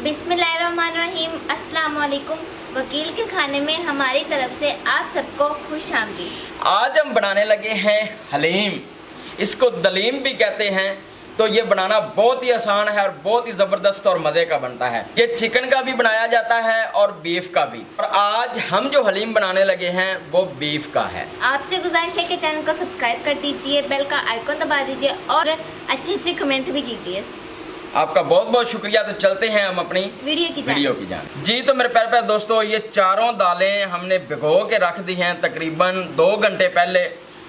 बिस्मिल्लाहिर्रहमानिर्रहीम। अस्सलाम वालेकुम। वकील के खाने में हमारी तरफ से आप सबको खुश आमदीद। आज हम बनाने लगे हैं हलीम। इसको दलीम भी कहते हैं। तो ये बनाना बहुत ही आसान है और बहुत ही ज़बरदस्त और मज़े का बनता है। ये चिकन का भी बनाया जाता है और बीफ का भी। और आज हम जो हलीम बनाने लगे हैं वो बीफ का है। आपसे गुजारिश है कि चैनल को सब्सक्राइब कर दीजिए, बेल का आइकन दबा दीजिए और अच्छे अच्छे कमेंट भी कीजिए। आपका बहुत बहुत शुक्रिया। तो चलते हैं हम अपनी वीडियो की जान। जी तो मेरे प्यारे दोस्तों, ये चारों दालें हमने भिगो के रख दी हैं तकरीबन 2 घंटे पहले।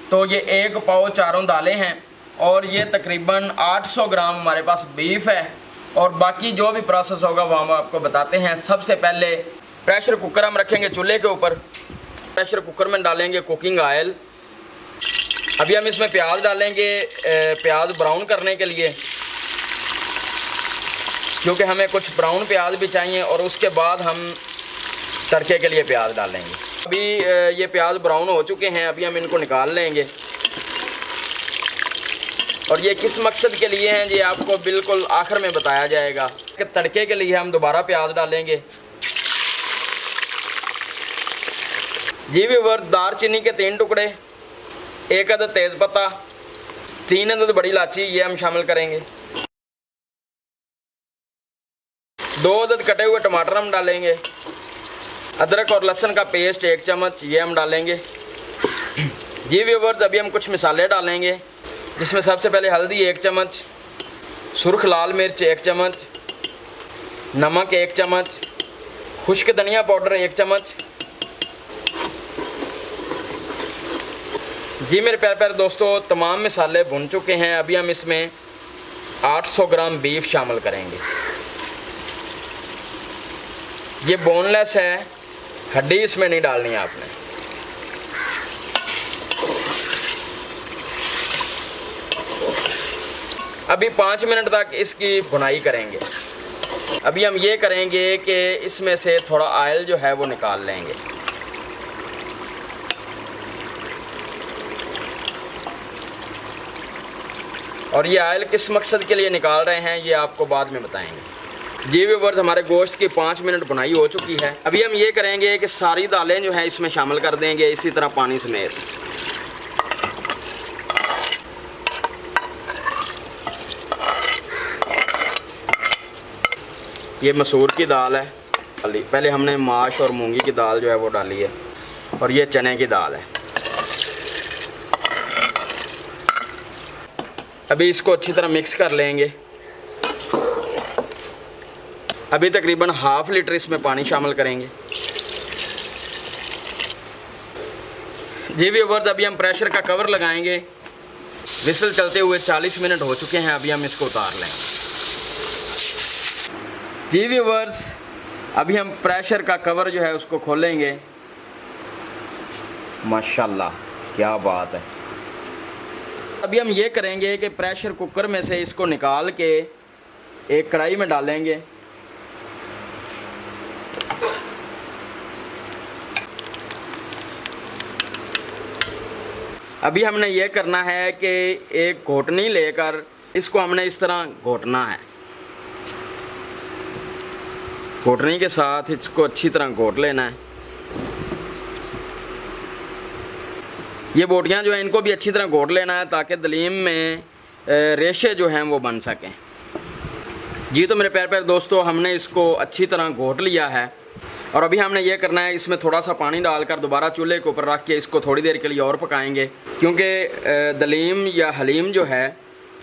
तो ये 1 पाव चारों दालें हैं और ये तकरीबन 800 ग्राम हमारे पास बीफ है। और बाकी जो भी प्रोसेस होगा वो हम आपको बताते हैं। सबसे पहले प्रेशर कुकर हम रखेंगे चूल्हे के ऊपर। प्रेशर कुकर में डालेंगे कुकिंग ऑयल। अभी हम इसमें प्याज डालेंगे, प्याज ब्राउन करने के लिए, क्योंकि हमें कुछ ब्राउन प्याज भी चाहिए। और उसके बाद हम तड़के के लिए प्याज डालेंगे। अभी ये प्याज ब्राउन हो चुके हैं, अभी हम इनको निकाल लेंगे। और ये किस मकसद के लिए हैं ये आपको बिल्कुल आखिर में बताया जाएगा। कि तड़के के लिए हम दोबारा प्याज डालेंगे। जी व्यूअर, दालचीनी के 3 टुकड़े, 1 अदद तेज़पत्ता, 3 अदद बड़ी इलायची ये हम शामिल करेंगे। 2 अदद कटे हुए टमाटर हम डालेंगे। अदरक और लहसुन का पेस्ट 1 चम्मच ये हम डालेंगे। जी व्यूअर्स, अभी हम कुछ मसाले डालेंगे, जिसमें सबसे पहले हल्दी 1 चम्मच, सुर्ख लाल मिर्च 1 चम्मच, नमक 1 चम्मच, खुश्क धनिया पाउडर 1 चम्मच। जी मेरे प्यारे दोस्तों, तमाम मसाले भुन चुके हैं। अभी हम इसमें 800 ग्राम बीफ शामिल करेंगे। ये बोनलेस है, हड्डी इसमें नहीं डालनी है आपने। अभी 5 मिनट तक इसकी भुनाई करेंगे। अभी हम ये करेंगे कि इसमें से थोड़ा ऑयल जो है वो निकाल लेंगे। और ये ऑयल किस मकसद के लिए निकाल रहे हैं ये आपको बाद में बताएंगे। जी व्यूअर्स, हमारे गोश्त की 5 मिनट बुनाई हो चुकी है। अभी हम ये करेंगे कि सारी दालें जो हैं इसमें शामिल कर देंगे, इसी तरह पानी समेत। ये मसूर की दाल है, पहले हमने माश और मूंगी की दाल जो है वो डाली है। और ये चने की दाल है। अभी इसको अच्छी तरह मिक्स कर लेंगे। अभी तकरीबन ½ लीटर इसमें पानी शामिल करेंगे। जी व्यूअर्स, अभी हम प्रेशर का कवर लगाएंगे। विसल चलते हुए 40 मिनट हो चुके हैं। अभी हम इसको उतार लेंगे। जी व्यूअर्स, अभी हम प्रेशर का कवर जो है उसको खोलेंगे। माशाल्लाह, क्या बात है। अभी हम ये करेंगे कि प्रेशर कुकर में से इसको निकाल के एक कढ़ाई में डालेंगे। अभी हमने ये करना है कि एक घोटनी लेकर इसको हमने इस तरह घोटना है। घोटनी के साथ इसको अच्छी तरह घोट लेना है। ये बोटियाँ जो हैं इनको भी अच्छी तरह घोट लेना है ताकि दलीम में रेशे जो हैं वो बन सकें। जी तो मेरे प्यारे दोस्तों, हमने इसको अच्छी तरह घोट लिया है। और अभी हमने ये करना है, इसमें थोड़ा सा पानी डालकर दोबारा चूल्हे के ऊपर रख के इसको थोड़ी देर के लिए और पकाएंगे, क्योंकि दलीम या हलीम जो है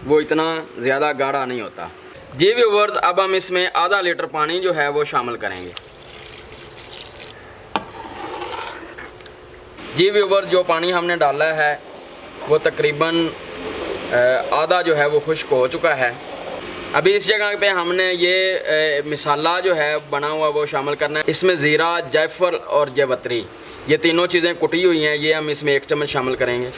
वो इतना ज़्यादा गाढ़ा नहीं होता। जी व्यूअर्स, अब हम इसमें ½ लीटर पानी जो है वो शामिल करेंगे। जी व्यूअर्स, जो पानी हमने डाला है वो तकरीबन आधा जो है वो खुश्क हो चुका है। अभी इस जगह पे हमने ये मसाला जो है बना हुआ वो शामिल करना है। इसमें ज़ीरा, जायफल और जावित्री ये तीनों चीज़ें कुटी हुई हैं, ये हम इसमें 1 चम्मच शामिल करेंगे।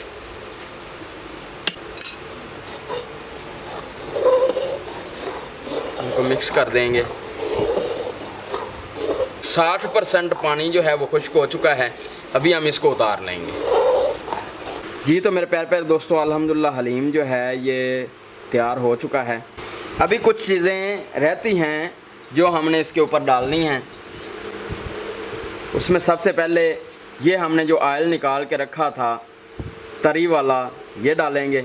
इनको मिक्स कर देंगे। 60% पानी जो है वो खुश्क हो चुका है। अभी हम इसको उतार लेंगे। जी तो मेरे प्यारे दोस्तों, अल्हम्दुलिल्लाह हलीम जो है ये तैयार हो चुका है। अभी कुछ चीज़ें रहती हैं जो हमने इसके ऊपर डालनी है। उसमें सबसे पहले ये हमने जो ऑयल निकाल के रखा था तरी वाला, ये डालेंगे।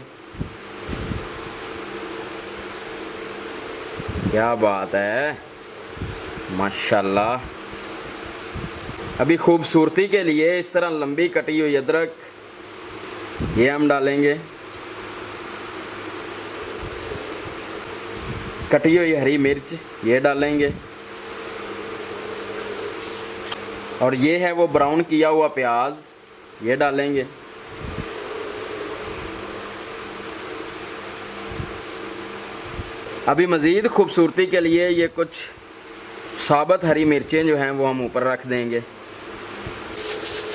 क्या बात है, माशाल्लाह। अभी खूबसूरती के लिए इस तरह लंबी कटी हुई अदरक ये हम डालेंगे। कटी हुई हरी मिर्च ये डालेंगे। और ये है वो ब्राउन किया हुआ प्याज, ये डालेंगे। अभी मज़ीद खूबसूरती के लिए ये कुछ साबुत हरी मिर्चें जो हैं वो हम ऊपर रख देंगे।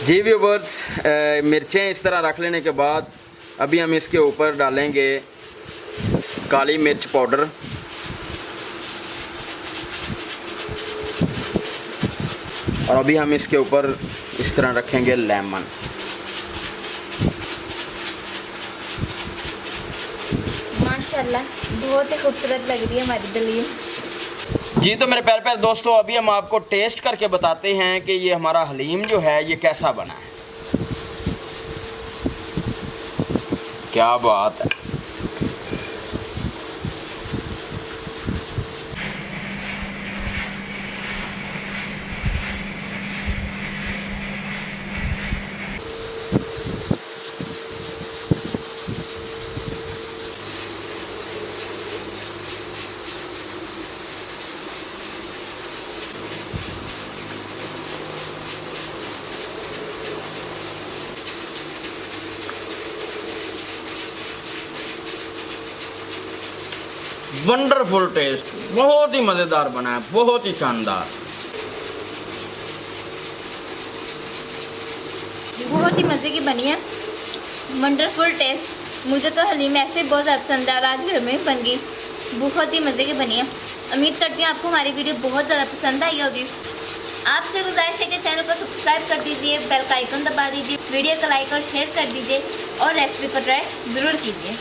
जी व्यूअर्स, मिर्चें इस तरह रख लेने के बाद अभी हम इसके ऊपर डालेंगे काली मिर्च पाउडर। और अभी हम इसके ऊपर इस तरह रखेंगे लेमन। माशाल्लाह बहुत ही खूबसूरत लग रही है हमारी दलीम। जी तो मेरे प्यारे प्यारे दोस्तों, अभी हम आपको टेस्ट करके बताते हैं कि ये हमारा हलीम जो है ये कैसा बना है। क्या बात है। वंडरफुल टेस्ट, बहुत ही मज़ेदार बना है, बहुत ही शानदार। बहुत ही मज़े की बनी है, वंडरफुल टेस्ट। मुझे तो हलीम ऐसे बहुत ज़्यादा पसंद है और आज घर में बन गई, बहुत ही मज़े की बनी है। उम्मीद करती हूँ आपको हमारी वीडियो बहुत ज़्यादा पसंद आई होगी। आपसे गुजारिश है कि चैनल को सब्सक्राइब कर दीजिए, बेल का आइकन दबा दीजिए, वीडियो को लाइक और शेयर कर दीजिए और रेसिपी को ट्राई ज़रूर कीजिए।